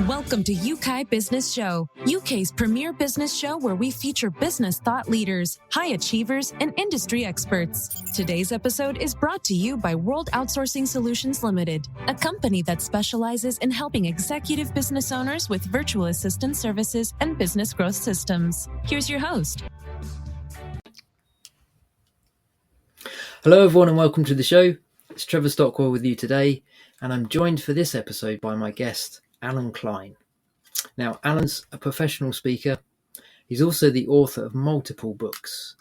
Welcome to Yeukai Business Show, UK's premier business show where we feature business thought leaders, high achievers, and industry experts. Today's episode is brought to you by World Outsourcing Solutions Limited, a company that specializes in helping executive business owners with virtual assistant services and business growth systems. Here's your host. Hello everyone and welcome to the show. It's Trevor Stockwell with you today, and I'm joined for this episode by my guest, Allen Klein. Now, Allen's a professional speaker. He's also the author of multiple books,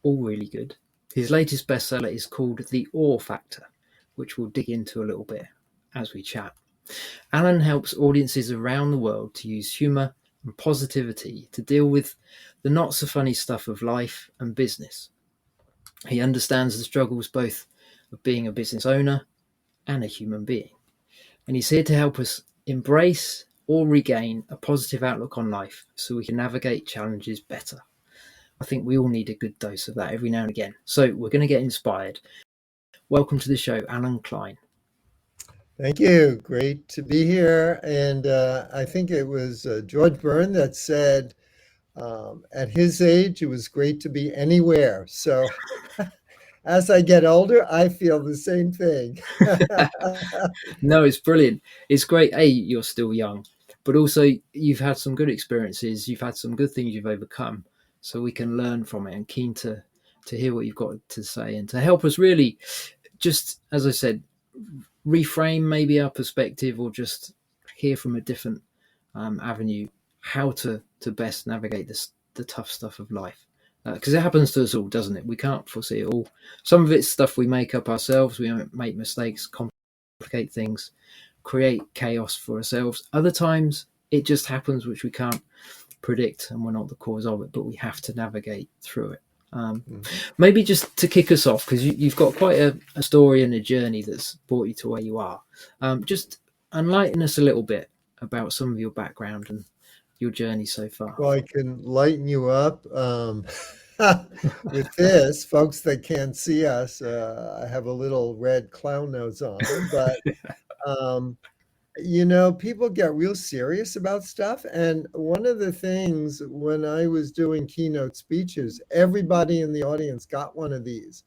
all really good. His latest bestseller is called The Awe Factor, which we'll dig into a little bit as we chat. Allen helps audiences around the world to use humour and positivity to deal with the not so funny stuff of life and business. He understands the struggles both of being a business owner and a human being. And he's here to help us embrace or regain a positive outlook on life so we can navigate challenges better. I think we all need a good dose of that every now and again. So we're going to get inspired. Welcome to the show, Allen Klein. Thank you. Great to be here. And I think it was George Byrne that said, at his age, it was great to be anywhere. So as I get older, I feel the same thing. No, it's brilliant. It's great. A, you're still young, but also you've had some good experiences. You've had some good things you've overcome, so we can learn from it, and keen to hear what you've got to say and to help us really just, as I said, reframe maybe our perspective or just hear from a different avenue how to best navigate the tough stuff of life. Because it happens to us all, doesn't it? We can't foresee it all. Some of it's stuff we make up ourselves. We make mistakes, complicate things, create chaos for ourselves. Other times it just happens, which we can't predict, and we're not the cause of it, but we have to navigate through it. Maybe just to kick us off, because you've got quite a story and a journey that's brought you to where you are. Just enlighten us a little bit about some of your background and your journey so far. Well, I can lighten you up with this. Folks that can't see us, I have a little red clown nose on, but people get real serious about stuff. And one of the things when I was doing keynote speeches, everybody in the audience got one of these.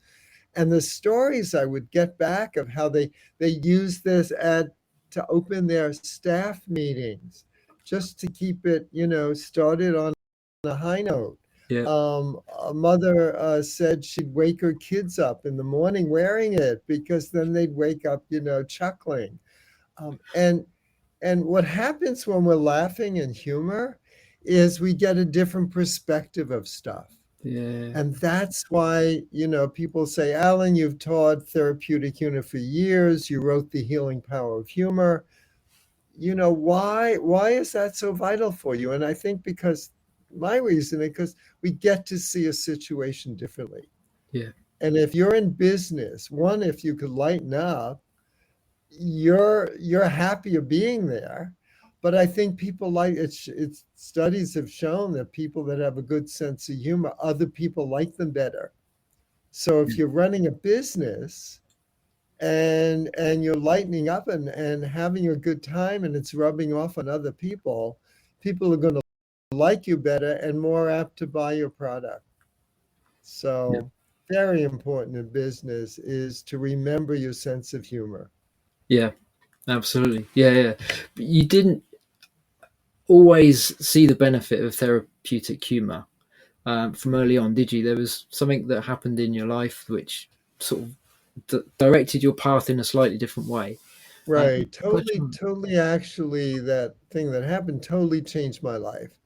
And the stories I would get back of how they use this to open their staff meetings, just to keep it, started on a high note. Yeah. A mother said she'd wake her kids up in the morning wearing it because then they'd wake up, chuckling. And what happens when we're laughing and humor is we get a different perspective of stuff. Yeah. And that's why, people say, Allen, you've taught therapeutic humor for years. You wrote The Healing Power of Humor. Why is that so vital for you? And I think my reason is because we get to see a situation differently. Yeah. And if you're in business, if you could lighten up, you're happier being there. But I think people like it. Studies have shown that people that have a good sense of humor, other people like them better. So if you're running a business and you're lightening up and having a good time and it's rubbing off on other people are going to like you better and more apt to buy your product. So very important in business is to remember your sense of humor. Yeah, absolutely. Yeah. But you didn't always see the benefit of therapeutic humor from early on, did you? There was something that happened in your life which sort of directed your path in a slightly different way. Right. Totally. Actually, that thing that happened totally changed my life.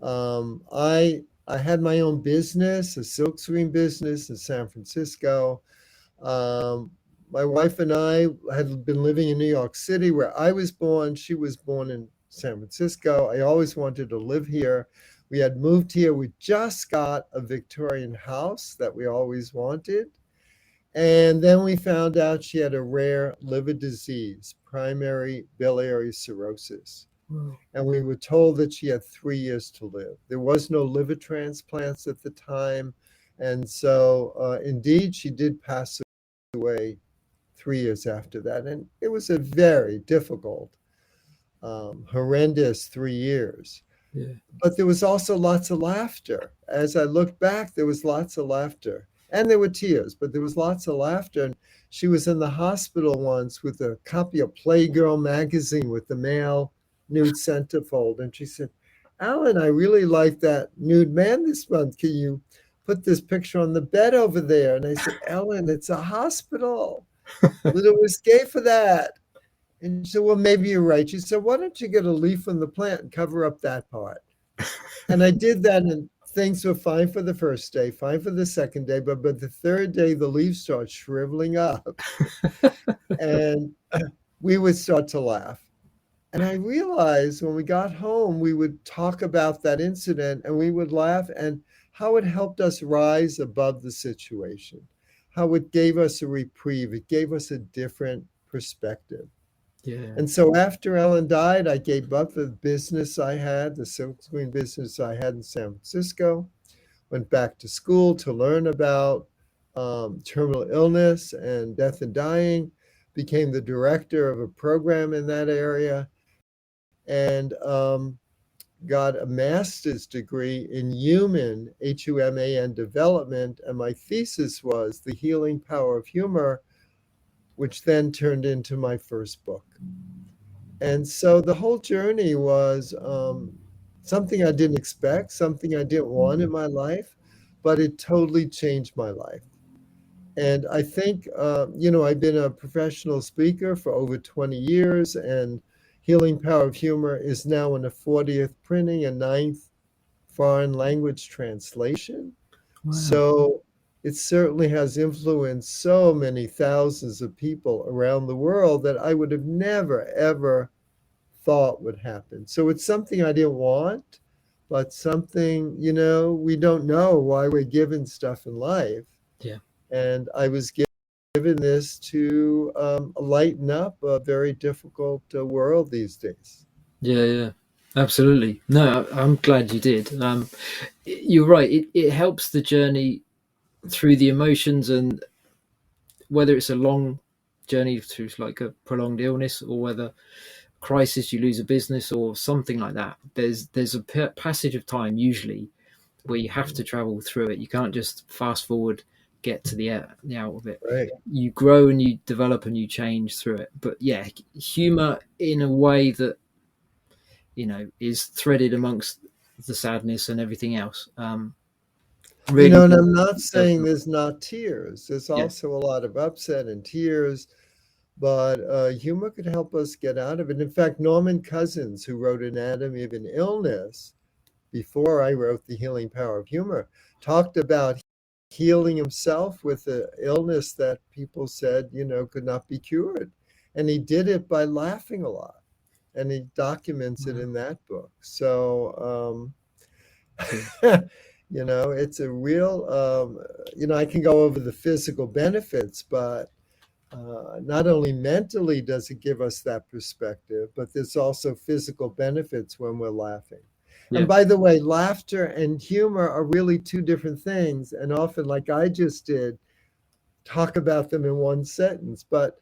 I had my own business, a silkscreen business in San Francisco. My wife and I had been living in New York City where I was born. She was born in San Francisco. I always wanted to live here. We had moved here. We just got a Victorian house that we always wanted. And then we found out she had a rare liver disease, primary biliary cirrhosis. And we were told that she had 3 years to live. There was no liver transplants at the time. And so indeed, she did pass away 3 years after that. And it was a very difficult horrendous 3 years. Yeah. But there was also lots of laughter. As I look back, there was lots of laughter. And there were tears, but there was lots of laughter. And she was in the hospital once with a copy of Playgirl magazine with the male nude centerfold. And she said, Alan, I really like that nude man this month. Can you put this picture on the bed over there? And I said, Ellen, it's a hospital. Little risque for that. And she said, well, maybe you're right. She said, why don't you get a leaf from the plant and cover up that part? And I did that, and things were fine for the first day, fine for the second day, but the third day, the leaves start shriveling up, and we would start to laugh. And I realized when we got home, we would talk about that incident and we would laugh, and how it helped us rise above the situation, how it gave us a reprieve, it gave us a different perspective. Yeah. And so after Ellen died, I gave up the business I had, the silkscreen business I had in San Francisco, went back to school to learn about terminal illness and death and dying, became the director of a program in that area, and got a master's degree in human, HUMAN development. And my thesis was The Healing Power of Humor, which then turned into my first book. And so the whole journey was something I didn't expect, something I didn't want in my life, but it totally changed my life. And I think, I've been a professional speaker for over 20 years, and Healing Power of Humor is now in a 40th printing, a 9th foreign language translation. Wow. So it certainly has influenced so many thousands of people around the world that I would have never, ever thought would happen. So it's something I didn't want, but something, we don't know why we're given stuff in life. Yeah. And I was given this to lighten up a very difficult world these days. Yeah, absolutely. No, I'm glad you did. You're right. It helps the journey through the emotions, and whether it's a long journey through like a prolonged illness, or whether crisis, you lose a business or something like that. There's a passage of time usually where you have to travel through it. You can't just fast forward, get to the out of it. Right. You grow and you develop and you change through it. But yeah, humor in a way that is threaded amongst the sadness and everything else. Really, and I'm not saying there's not tears. There's also a lot of upset and tears, but humor could help us get out of it. In fact, Norman Cousins, who wrote Anatomy of an Illness before I wrote The Healing Power of Humor, talked about healing himself with an illness that people said, could not be cured. And he did it by laughing a lot. And he documents it in that book. So, it's a real, I can go over the physical benefits, but not only mentally does it give us that perspective, but there's also physical benefits when we're laughing. Yeah. And by the way, laughter and humor are really two different things. And often, like I just did, talk about them in one sentence. But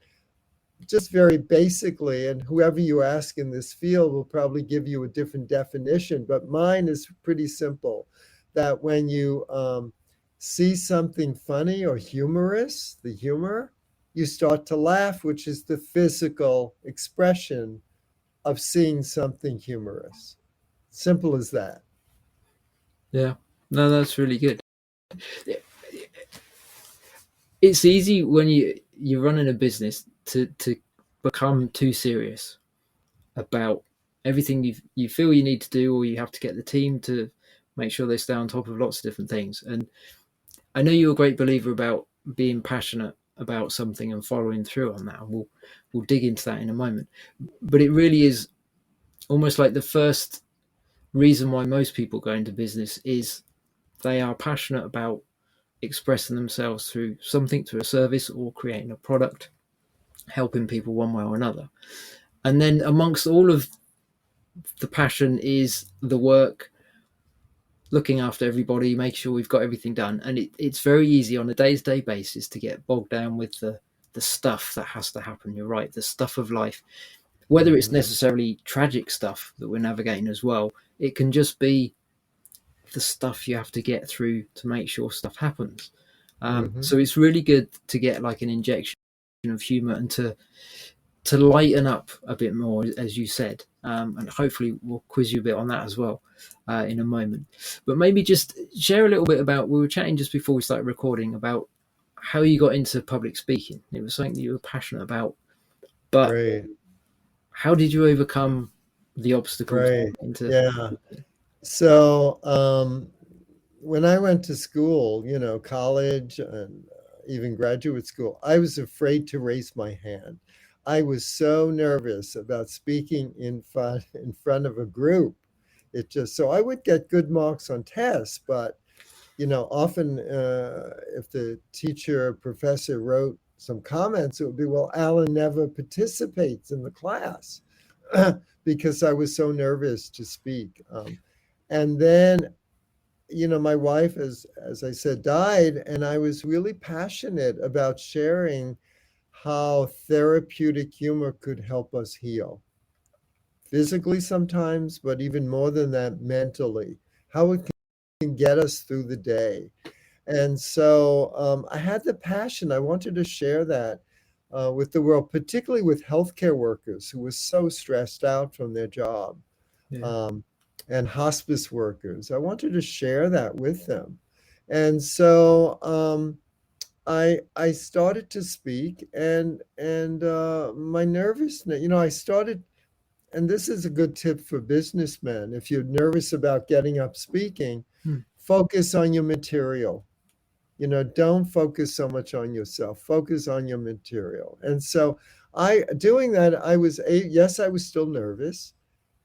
just very basically, and whoever you ask in this field will probably give you a different definition, but mine is pretty simple, that when you see something funny or humorous, the humor, you start to laugh, which is the physical expression of seeing something humorous. Simple as that. Yeah, no, that's really good. It's easy when you're running a business to become too serious about everything you feel you need to do, or you have to get the team to make sure they stay on top of lots of different things. And I know you're a great believer about being passionate about something and following through on that, and we'll dig into that in a moment. But it really is almost like the first reason why most people go into business is they are passionate about expressing themselves through something, through a service or creating a product, helping people one way or another. And then amongst all of the passion is the work, looking after everybody, make sure we've got everything done. And it's very easy on a day-to-day basis to get bogged down with the stuff that has to happen. You're right, the stuff of life. whether it's necessarily tragic stuff that we're navigating as well. It can just be the stuff you have to get through to make sure stuff happens. So it's really good to get like an injection of humor and to lighten up a bit more, as you said. And hopefully we'll quiz you a bit on that as well in a moment. But maybe just share a little bit about, we were chatting just before we started recording about how you got into public speaking. It was something that you were passionate about, but how did you overcome the obstacles into So when I went to school, college and even graduate school, I was afraid to raise my hand. I was so nervous about speaking in front of a group. So I would get good marks on tests, but often if the teacher or professor wrote some comments, it would be, well, Alan never participates in the class because I was so nervous to speak. And then, my wife, as I said, died, and I was really passionate about sharing how therapeutic humor could help us heal. Physically sometimes, but even more than that, mentally, how it can get us through the day. And so I had the passion. I wanted to share that with the world, particularly with healthcare workers who were so stressed out from their job. And hospice workers. I wanted to share that with them. And so I started to speak, and my nervousness, I started, and this is a good tip for businessmen. If you're nervous about getting up speaking, focus on your material. Don't focus so much on yourself. Focus on your material. And so doing that, I was still nervous.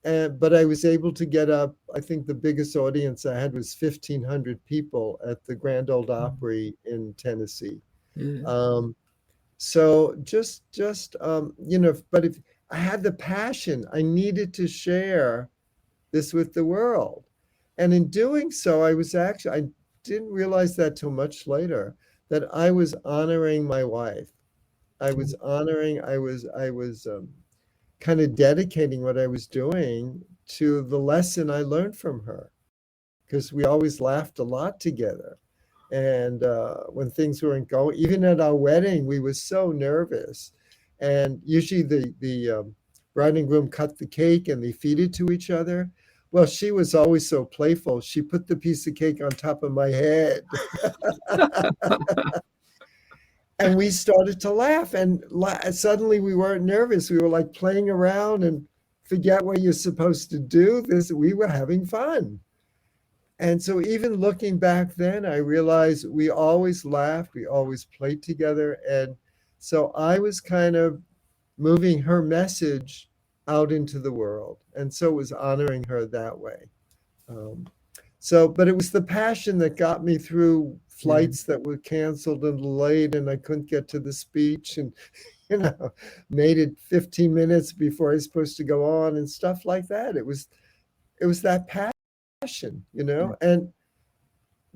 But I was able to get up. I think the biggest audience I had was 1,500 people at the Grand Ole Opry in Tennessee. So but if I had the passion, I needed to share this with the world. And in doing so, I didn't realize that till much later, that I was honoring my wife. I was kind of dedicating what I was doing to the lesson I learned from her, because we always laughed a lot together. And when things weren't going, even at our wedding, we were so nervous. And usually the bride and groom cut the cake and they feed it to each other. Well, she was always so playful. She put the piece of cake on top of my head. And we started to laugh, and suddenly we weren't nervous. We were like playing around and forget what you're supposed to do. We were having fun. And so even looking back then, I realized we always laughed, we always played together. And so I was kind of moving her message out into the world. And so it was honoring her that way. But it was the passion that got me through flights that were canceled and delayed, and I couldn't get to the speech, and made it 15 minutes before I was supposed to go on and stuff like that. It was that passion, and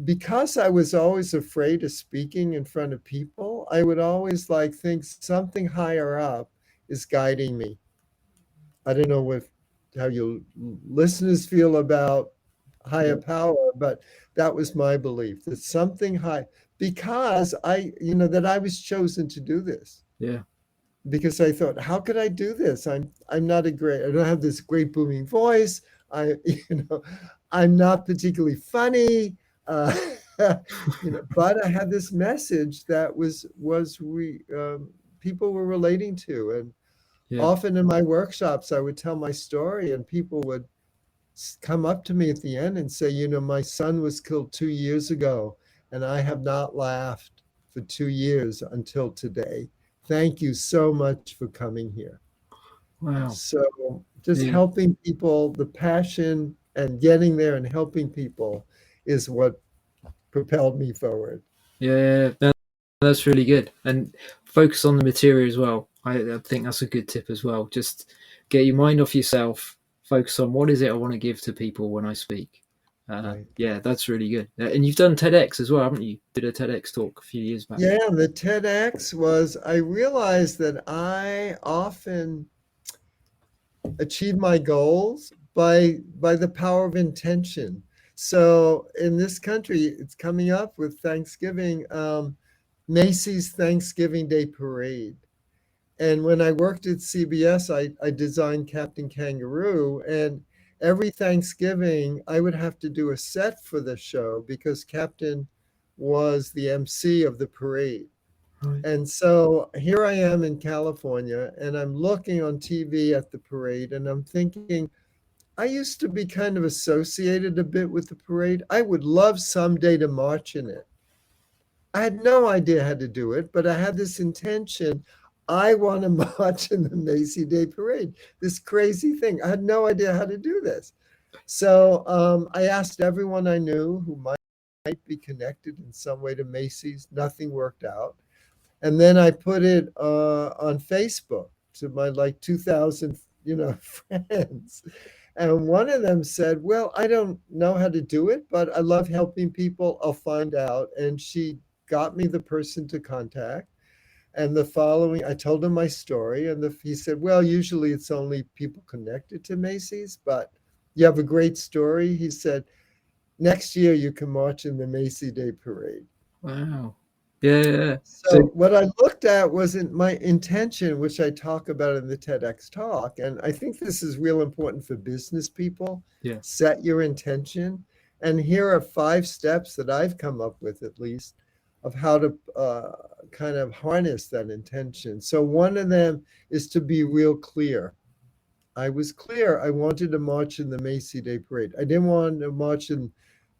because I was always afraid of speaking in front of people, I would always think something higher up is guiding me. I don't know how your listeners feel about higher power, but that was my belief, that something high, because that I was chosen to do this. Because I thought, how could I do this? I don't have this great booming voice. I'm not particularly funny, but I had this message that people were relating to. And often in my workshops, I would tell my story, and people would come up to me at the end and say, my son was killed 2 years ago, and I have not laughed for 2 years until today. Thank you so much for coming here. Wow. So just helping people, the passion and getting there and helping people is what propelled me forward. Yeah, that's really good. And focus on the material as well. I think that's a good tip as well. Just get your mind off yourself. Focus on what is it I want to give to people when I speak. Yeah, that's really good. And you've done TEDx as well, haven't you? Did a TEDx talk a few years back. Yeah, the TEDx I realized that I often achieve my goals by the power of intention. So in this country, it's coming up with Thanksgiving, Macy's Thanksgiving Day Parade. And when I worked at CBS, I designed Captain Kangaroo. And every Thanksgiving, I would have to do a set for the show because Captain was the MC of the parade. Right. And so here I am in California, and I'm looking on TV at the parade, and I'm thinking, I used to be kind of associated a bit with the parade. I would love someday to march in it. I had no idea how to do it, but I had this intention. I want to march in the Macy Day Parade. This crazy thing. I had no idea how to do this. So I asked everyone I knew who might be connected in some way to Macy's. Nothing worked out. And then I put it on Facebook to my like 2,000, friends. And one of them said, "Well, I don't know how to do it, but I love helping people. I'll find out." And she got me the person to contact. And the following, I told him my story, and he said, "Well, usually it's only people connected to Macy's, but you have a great story." He said, "Next year you can march in the Macy Day Parade." Wow. Yeah. So what I looked at wasn't my intention, which I talk about in the TEDx talk. And I think this is real important for business people. Yeah. Set your intention. And here are 5 steps that I've come up with, at least, of how to kind of harness that intention. So one of them is to be real clear. I was clear. I wanted to march in the Macy Day Parade. I didn't want to march in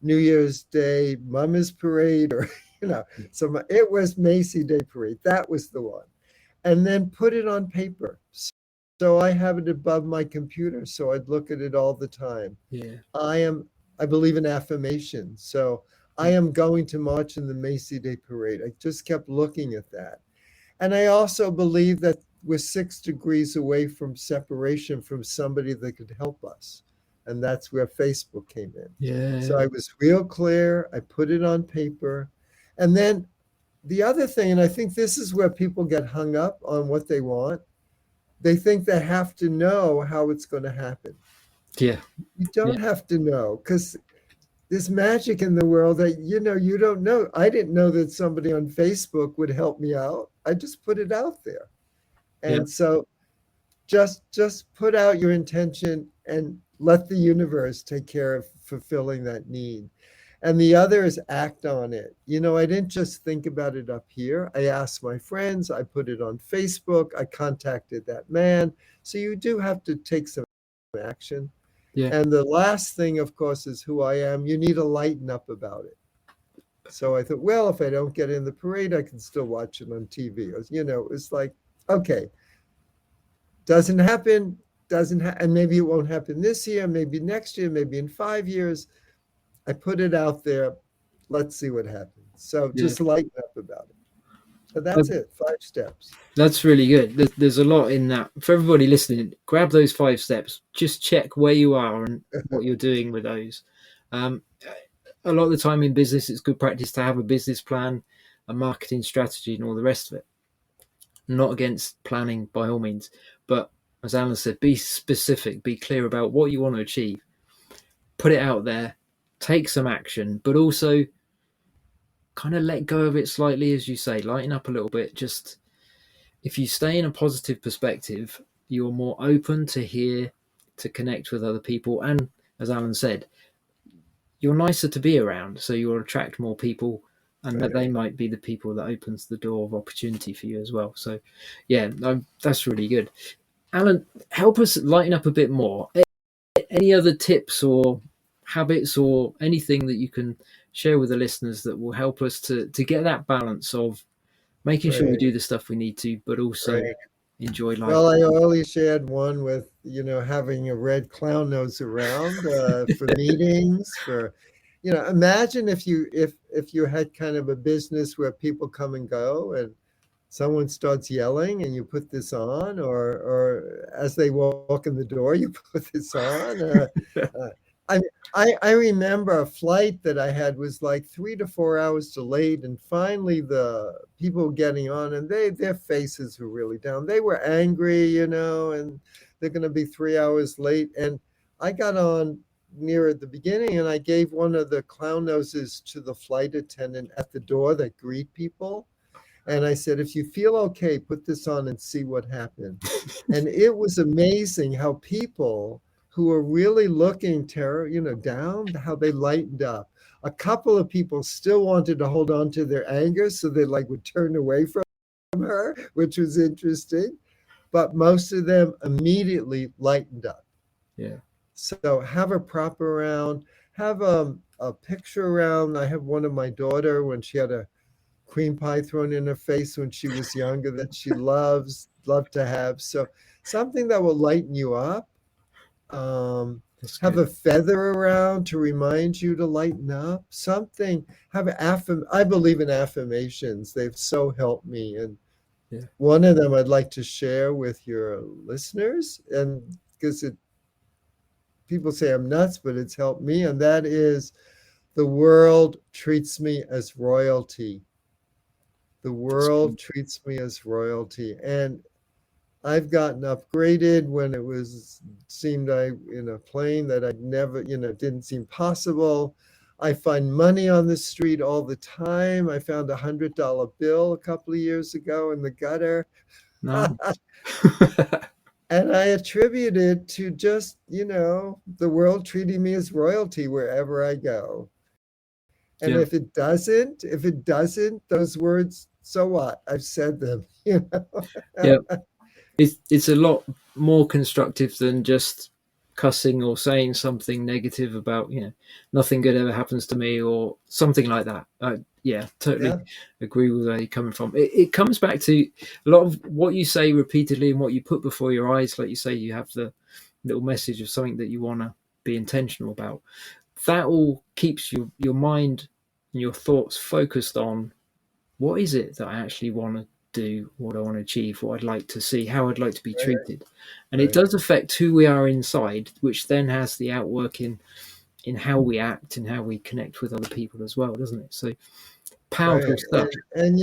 New Year's Day Mama's Parade or so it was Macy Day Parade. That was the one. And then put it on paper. So I have it above my computer. So I'd look at it all the time. Yeah. I believe in affirmation. So I am going to march in the Macy Day Parade. I just kept looking at that. And I also believe that we're 6 degrees away from separation from somebody that could help us. And that's where Facebook came in. Yeah. So I was real clear. I put it on paper. And then the other thing, and I think this is where people get hung up on what they want, they think they have to know how it's going to happen. Yeah. You don't have to know, because there's magic in the world that, you don't know. I didn't know that somebody on Facebook would help me out. I just put it out there. And so just put out your intention and let the universe take care of fulfilling that need. And the other is act on it. I didn't just think about it up here. I asked my friends. I put it on Facebook. I contacted that man. So you do have to take some action. Yeah. And the last thing, of course, is who I am. You need to lighten up about it. So I thought, well, if I don't get in the parade, I can still watch it on TV. It's like, okay, doesn't happen, and maybe it won't happen this year, maybe next year, maybe in 5 years. I put it out there. Let's see what happens. So just lighten up about it. So that's it. 5 steps. That's really good. There's a lot in that. For everybody listening, grab those 5 steps. Just check where you are and what you're doing with those. A lot of the time in business, it's good practice to have a business plan, a marketing strategy, and all the rest of it. Not against planning by all means, but as Alan said, be specific, be clear about what you want to achieve. Put it out there. Take some action, but also kind of let go of it slightly, as you say, lighten up a little bit. Just if you stay in a positive perspective, you're more open to hear, to connect with other people. And as Alan said, you're nicer to be around. So you'll attract more people, and that they might be the people that opens the door of opportunity for you as well. So that's really good. Alan, help us lighten up a bit more. Any other tips or habits or anything that you can share with the listeners that will help us to get that balance of making sure we do the stuff we need to, but also enjoy life? Well, I already shared one with, having a red clown nose around for meetings, for, imagine if you had kind of a business where people come and go and someone starts yelling and you put this on, or as they walk in the door, you put this on. I remember a flight that I had was like 3 to 4 hours delayed, and finally the people getting on, and their faces were really down. They were angry, and they're going to be 3 hours late. And I got on near at the beginning and I gave one of the clown noses to the flight attendant at the door that greet people. And I said, if you feel okay, put this on and see what happens. And it was amazing how people who are really looking down, how they lightened up. A couple of people still wanted to hold on to their anger, so they would turn away from her, which was interesting. But most of them immediately lightened up. Yeah. So have a prop around, have a picture around. I have one of my daughter when she had a cream pie thrown in her face when she was younger that she loved to have. So something that will lighten you up. Have a feather around to remind you to lighten up. Something. I believe in affirmations. They've so helped me. And one of them I'd like to share with your listeners, and because people say I'm nuts, but it's helped me, and that is, the world treats me as royalty. The world treats me as royalty. And I've gotten upgraded when seemed in a plane that I'd never, didn't seem possible. I find money on the street all the time. I found $100 bill a couple of years ago in the gutter. No. And I attribute it to just, the world treating me as royalty wherever I go. And if it doesn't, those words, so what? I've said them, Yeah. It's a lot more constructive than just cussing or saying something negative about, nothing good ever happens to me or something like that. Totally agree with where you're coming from. It comes back to a lot of what you say repeatedly and what you put before your eyes. Like you say, you have the little message of something that you want to be intentional about. That all keeps your mind and your thoughts focused on what is it that I actually want to do, what I want to achieve, what I'd like to see, how I'd like to be treated. And it does affect who we are inside, which then has the outwork in how we act and how we connect with other people as well, doesn't it? So powerful stuff. And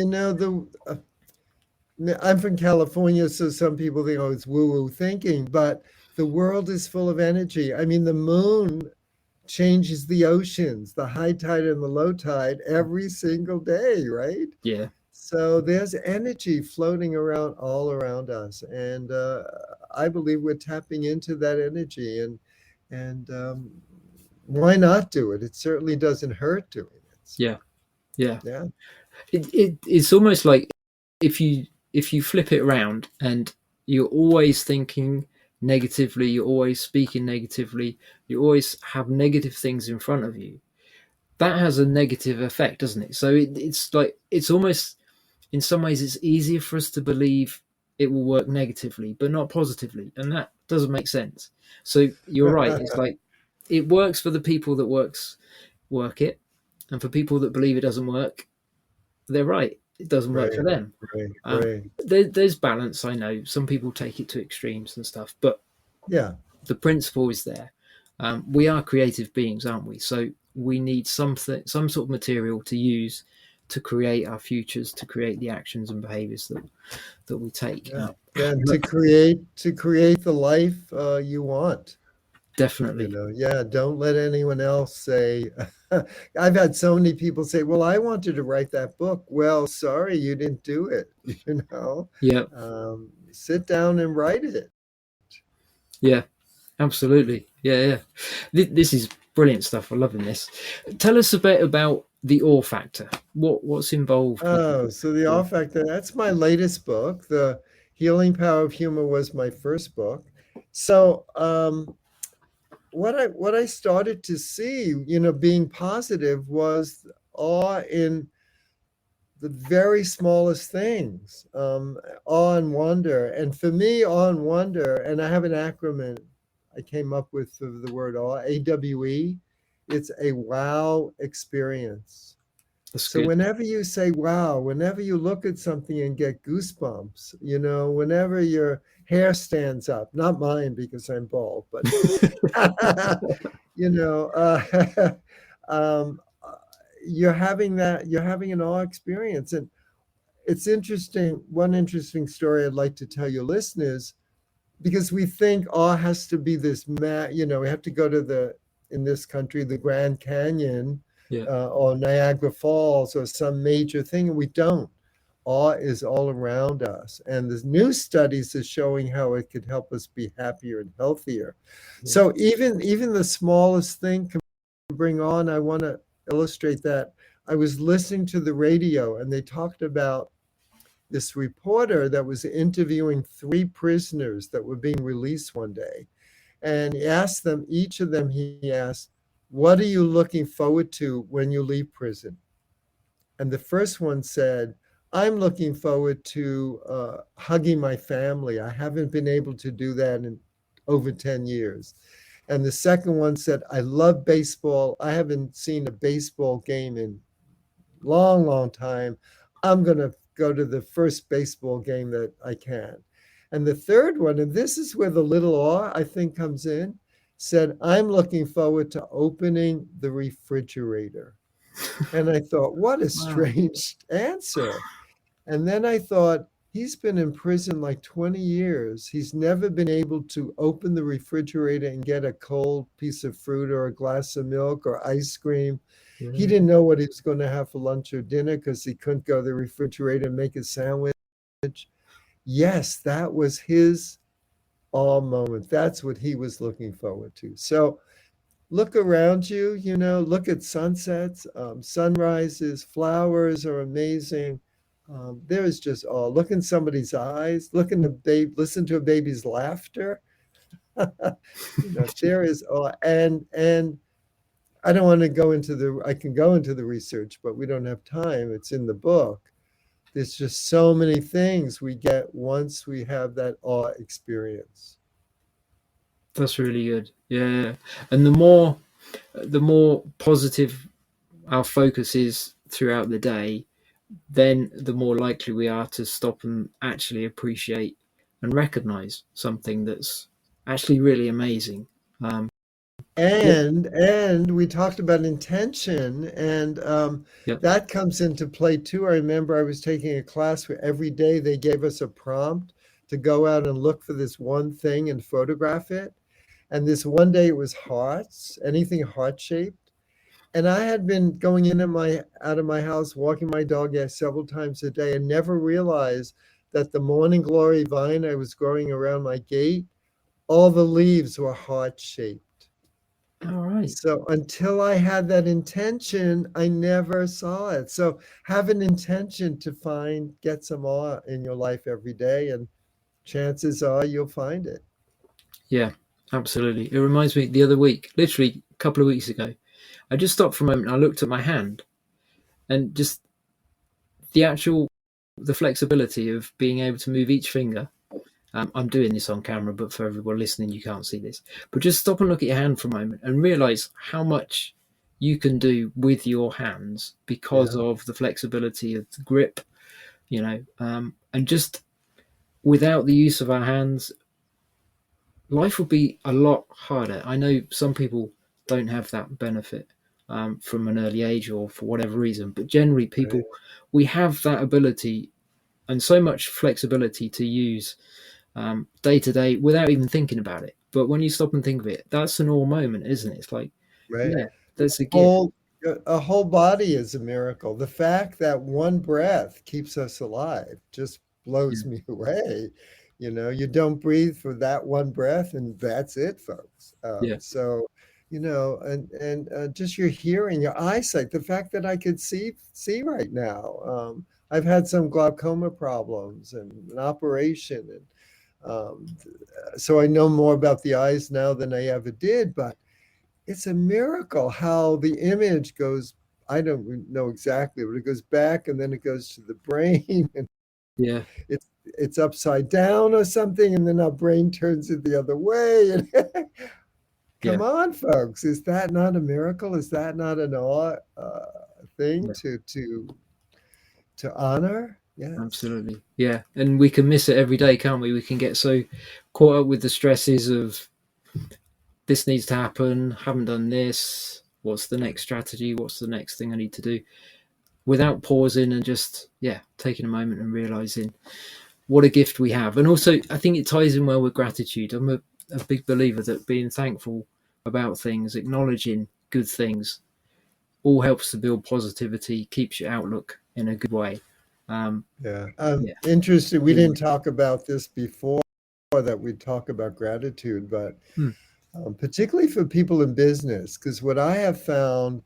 I'm from California, so some people think, it's woo-woo thinking, but the world is full of energy. I mean, the moon changes the oceans, the high tide and the low tide every single day, right? Yeah. So there's energy floating around all around us. And I believe we're tapping into that energy. And why not do it? It certainly doesn't hurt doing it. So, yeah. It's almost like if you flip it around and you're always thinking negatively, you're always speaking negatively, you always have negative things in front of you, that has a negative effect, doesn't it? So it's almost, in some ways, it's easier for us to believe it will work negatively but not positively, and that doesn't make sense. So you're right. It's like it works for the people that work it, and for people that believe it doesn't work, they're right, it doesn't work for them. There's balance. I know some people take it to extremes and stuff, but the principle is there. We are creative beings, aren't we? So we need some sort of material to use to create our futures, to create the actions and behaviors that we take. And to create the life you want. Definitely. Don't let anyone else say. I've had so many people say, well, I wanted to write that book. Well, sorry, you didn't do it. Yeah. Sit down and write it. Yeah, absolutely. Yeah. This is brilliant stuff. I'm loving this. Tell us a bit about the awe factor. What's involved? So the awe factor, that's my latest book. The Healing Power of Humor was my first book. So what I started to see, being positive, was awe in the very smallest things, awe and wonder. And for me, awe and wonder, and I have an acronym I came up with for the word awe, AWE. It's a wow experience. So whenever you say wow, whenever you look at something and get goosebumps, whenever your hair stands up, not mine because I'm bald, but you're having an awe experience. And it's interesting. One interesting story I'd like to tell your listeners. because we think awe has to be this, we have to go to in this country, the Grand Canyon, Yeah. or Niagara Falls or some major thing, and we don't. Awe is all around us, and the new studies is showing how it could help us be happier and healthier. Yeah. So even the smallest thing can bring on. I want to illustrate that. I was listening to the radio, and they talked about this reporter that was interviewing 3 prisoners that were being released one day. And he asked them, each of them, he asked, "What are you looking forward to when you leave prison?" And the first one said, "I'm looking forward to hugging my family. I haven't been able to do that in over 10 years." And the second one said, "I love baseball. I haven't seen a baseball game in long, long time. I'm going to go to the first baseball game that I can." And the third one, and this is where the little awe I think comes in, said, "I'm looking forward to opening the refrigerator." And I thought, what a Wow. strange answer. And then I thought, he's been in prison like 20 years. He's never been able to open the refrigerator and get a cold piece of fruit or a glass of milk or ice cream. He Yeah. didn't know what he was going to have for lunch or dinner because he couldn't go to the refrigerator and make a sandwich. Yes, that was his awe moment. That's what he was looking forward to. So look around you, look at sunsets, sunrises, flowers are amazing. There is just awe. Look in somebody's eyes, listen to a baby's laughter. There is awe. And I don't want to go into I can go into the research, but we don't have time. It's in the book. There's just so many things we get once we have that awe experience. That's really good. Yeah. And the more positive our focus is throughout the day, then the more likely we are to stop and actually appreciate and recognize something that's actually really amazing. Um, yeah. And we talked about intention, and Yeah. that comes into play too. I remember I was taking a class where every day they gave us a prompt to go out and look for this one thing and photograph it. And this one day it was hearts, anything heart shaped. And I had been going out of my house, walking my dog several times a day, and never realized that the morning glory vine I was growing around my gate, all the leaves were heart shaped. All right. So until I had that intention, I never saw it. So have an intention to get some awe in your life every day, and chances are you'll find it. Yeah, absolutely. It reminds me the other week, literally a couple of weeks ago, I just stopped for a moment and I looked at my hand and just the flexibility of being able to move each finger. I'm doing this on camera, but for everyone listening, you can't see this. But just stop and look at your hand for a moment and realize how much you can do with your hands because Yeah, of the flexibility of the grip, and just without the use of our hands, life would be a lot harder. I know some people don't have that benefit from an early age or for whatever reason, but generally, right, we have that ability and so much flexibility to use day to day without even thinking about it. But when you stop and think of it, that's an all moment, isn't it? It's like, right. yeah, that's a gift. Whole a whole body is a miracle. The fact that one breath keeps us alive just blows Yeah, me away. You don't breathe for that one breath, and that's it, folks. yeah, So, and just your hearing, your eyesight, the fact that I could see right now. I've had some glaucoma problems and an operation, and so I know more about the eyes now than I ever did, but it's a miracle how the image goes. I don't know exactly, but it goes back and then it goes to the brain and yeah, it's upside down or something, and then our brain turns it the other way. And yeah, come on, folks, is that not a miracle? Is that not an awe thing yeah, to honor? Yes. absolutely. Yeah. And we can miss it every day, can't we? We can get so caught up with the stresses of this needs to happen, haven't done this, what's the next strategy, what's the next thing I need to do, without pausing and just, yeah, taking a moment and realizing what a gift we have. And also, I think it ties in well with gratitude. I'm a big believer that being thankful about things, acknowledging good things, all helps to build positivity, keeps your outlook in a good way. Yeah. Yeah. Interesting. We didn't talk about this before, that we talk about gratitude, but particularly for people in business, because what I have found,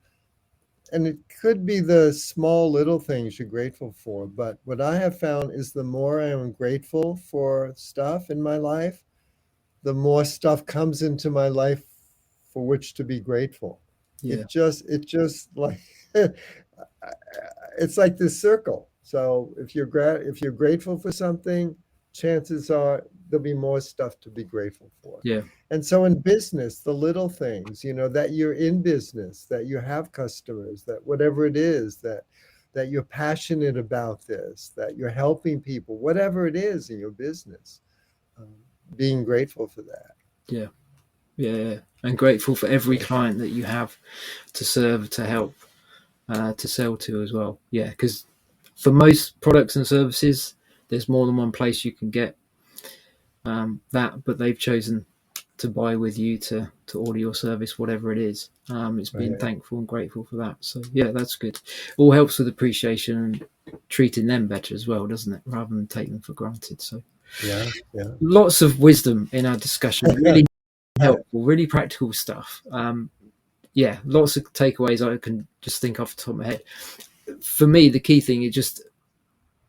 and it could be the small little things you're grateful for, but what I have found is the more I am grateful for stuff in my life, the more stuff comes into my life for which to be grateful. Yeah. It just like it's like this circle. So if you're grateful for something, chances are there'll be more stuff to be grateful for. Yeah. And so in business, the little things, that you're in business, that you have customers, that whatever it is, that you're passionate about this, that you're helping people, whatever it is in your business, being grateful for that. Yeah. Yeah. And grateful for every client that you have to serve, to help, to sell to as well. Yeah. Because for most products and services, there's more than one place you can get that, but they've chosen to buy with you, to order your service, whatever it is. It's being thankful and grateful for that. So yeah, that's good. All helps with appreciation and treating them better as well, doesn't it? Rather than taking them for granted. So Yeah. lots of wisdom in our discussion. Really helpful, really practical stuff. Yeah, lots of takeaways I can just think off the top of my head. For me, the key thing is just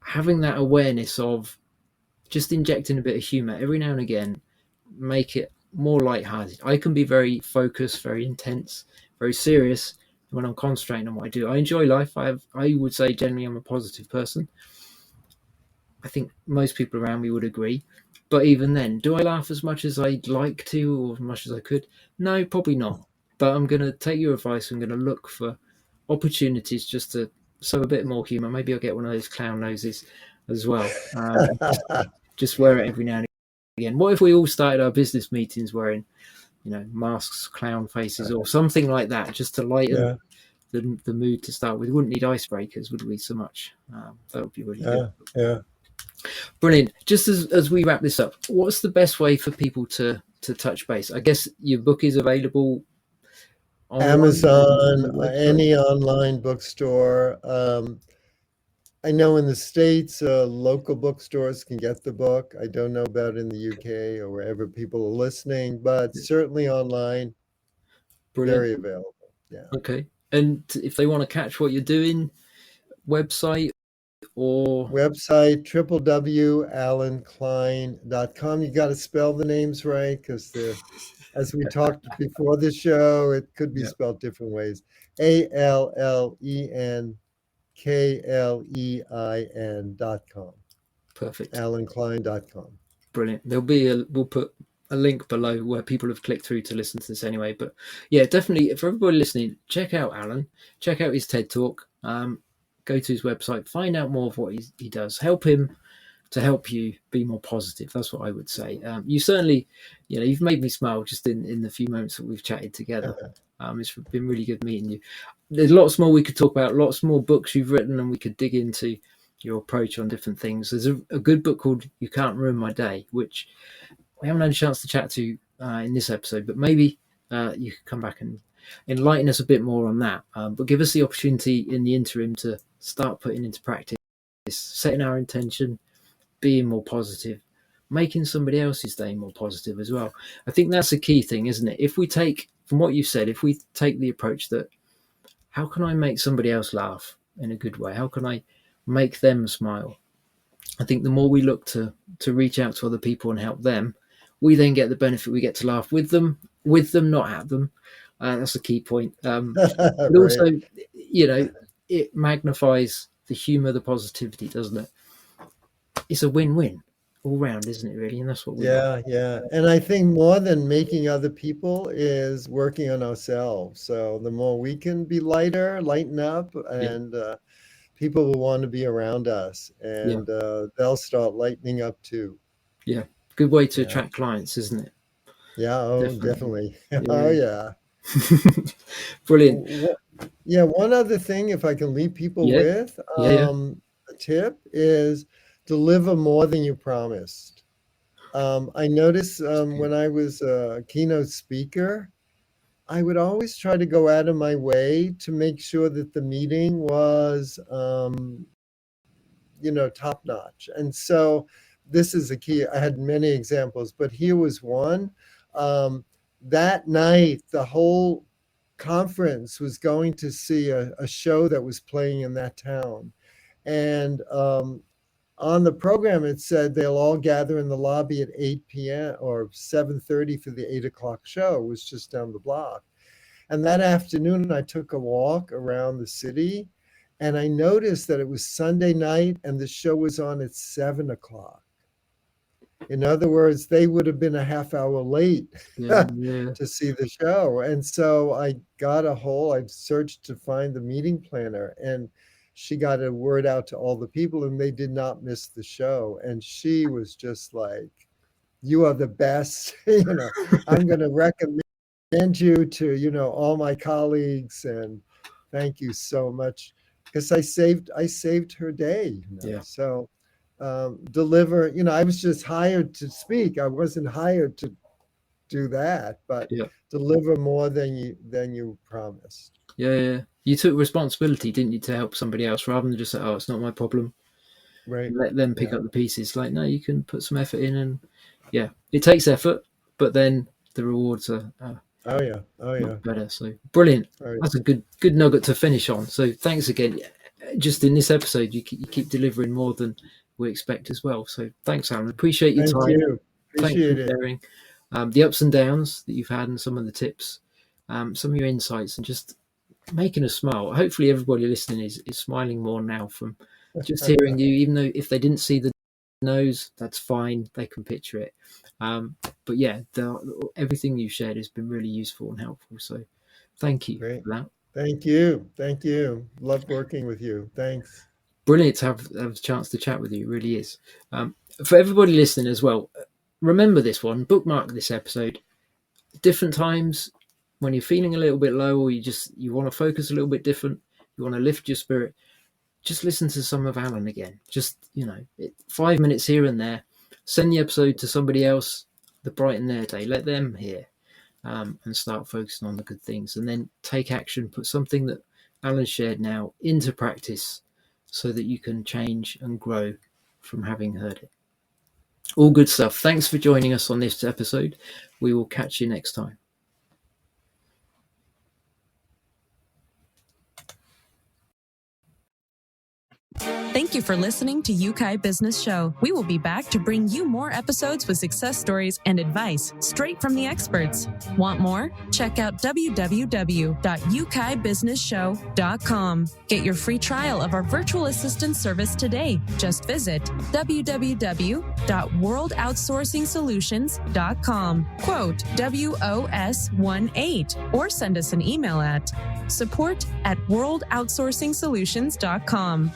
having that awareness of just injecting a bit of humor every now and again, make it more lighthearted. I can be very focused, very intense, very serious when I'm concentrating on what I do. I enjoy life. I would say generally I'm a positive person. I think most people around me would agree. But even then, do I laugh as much as I'd like to, or as much as I could? No, probably not. But I'm going to take your advice. I'm going to look for opportunities just to sow a bit more humor. Maybe I'll get one of those clown noses as well. Just wear it every now and again. What if we all started our business meetings wearing, masks, clown faces, or something like that, just to lighten the mood to start with? We wouldn't need icebreakers, would we, so much? That would be really good. Yeah. Brilliant. Just as we wrap this up, what's the best way for people to touch base? I guess your book is available online, Amazon, any online bookstore. I know in the States, local bookstores can get the book. I don't know about in the UK or wherever people are listening, but certainly online, Brilliant. very available. Yeah. Okay. And if they want to catch what you're doing, website or website www.allenklein.com. You got to spell the names right, because as we talked before the show, it could be spelled different ways. ALLENKLEIN.com. Perfect. AllenKlein.com. Brilliant. We'll put a link below where people have clicked through to listen to this anyway. But yeah, definitely for everybody listening, check out Allen, check out his TED Talk, go to his website, find out more of what he does, help him to help you be more positive. That's what I would say. You certainly, you've made me smile just in the few moments that we've chatted together. It's been really good meeting you. There's lots more we could talk about, lots more books you've written, and we could dig into your approach on different things. There's a good book called You Can't Ruin My Day, which we haven't had a chance to chat to in this episode, but maybe you could come back and enlighten us a bit more on that. But give us the opportunity in the interim to start putting into practice, setting our intention, being more positive, making somebody else's day more positive as well. I think that's a key thing, isn't it? If we take, from what you've said, if we take the approach that, how can I make somebody else laugh in a good way? How can I make them smile? I think the more we look to reach out to other people and help them, we then get the benefit. We get to laugh with them, not at them. That's a key point. But also, it magnifies the humor, the positivity, doesn't it? It's a win-win all round, isn't it, really? And that's what we want. Yeah. And I think more than making other people is working on ourselves. So the more we can be lighter, lighten up, and people will want to be around us, and they'll start lightening up too. Yeah. Good way to attract clients, isn't it? Yeah. Oh, definitely. Oh, yeah. Brilliant. Yeah. One other thing, if I can leave people with, a tip is deliver more than you promised. I noticed when I was a keynote speaker, I would always try to go out of my way to make sure that the meeting was, top notch. And so this is a key. I had many examples, but here was one. That night, the whole conference was going to see a show that was playing in that town. And on the program, it said they'll all gather in the lobby at 8 p.m. or 7:30 for the 8 o'clock show. It was just down the block. And that afternoon, I took a walk around the city, and I noticed that it was Sunday night and the show was on at 7 o'clock. In other words, they would have been a half hour late to see the show. And so I searched to find the meeting planner, and she got a word out to all the people, and they did not miss the show. And she was just like, you are the best. I'm going to recommend you to, all my colleagues, and thank you so much, because I saved her day. So deliver, I was just hired to speak. I wasn't hired to do that, but deliver more than you promised. Yeah. You took responsibility, didn't you, to help somebody else, rather than just say, oh, it's not my problem. Right. Let them pick up the pieces. Like, no, you can put some effort in, and it takes effort, but then the rewards are much better. So brilliant. That's a good nugget to finish on. So thanks again. Just in this episode, you keep delivering more than we expect as well. So thanks, Alan. Appreciate your time. You. Appreciate Thanks for sharing the ups and downs that you've had, and some of the tips, some of your insights, and just making us smile. Hopefully everybody listening is smiling more now from just hearing you, even though if they didn't see the nose, that's fine, they can picture it. But everything you shared has been really useful and helpful, so thank you for that. Thank you. Love working with you. Thanks. Brilliant to have a chance to chat with you. It really is. For everybody listening as well, remember this one, bookmark this episode. Different times when you're feeling a little bit low, or you want to focus a little bit different, you want to lift your spirit, just listen to some of Alan again. Just 5 minutes here and there. Send the episode to somebody else that brighten their day. Let them hear, and start focusing on the good things, and then take action. Put something that Alan shared now into practice, so that you can change and grow from having heard it. All good stuff. Thanks for joining us on this episode. We will catch you next time. Thank you for listening to Yeukai Business Show. We will be back to bring you more episodes with success stories and advice straight from the experts. Want more? Check out www.yukaibusinessshow.com. Get your free trial of our virtual assistant service today. Just visit www.worldoutsourcingsolutions.com. Quote WOS18, or send us an email at support@worldoutsourcingsolutions.com.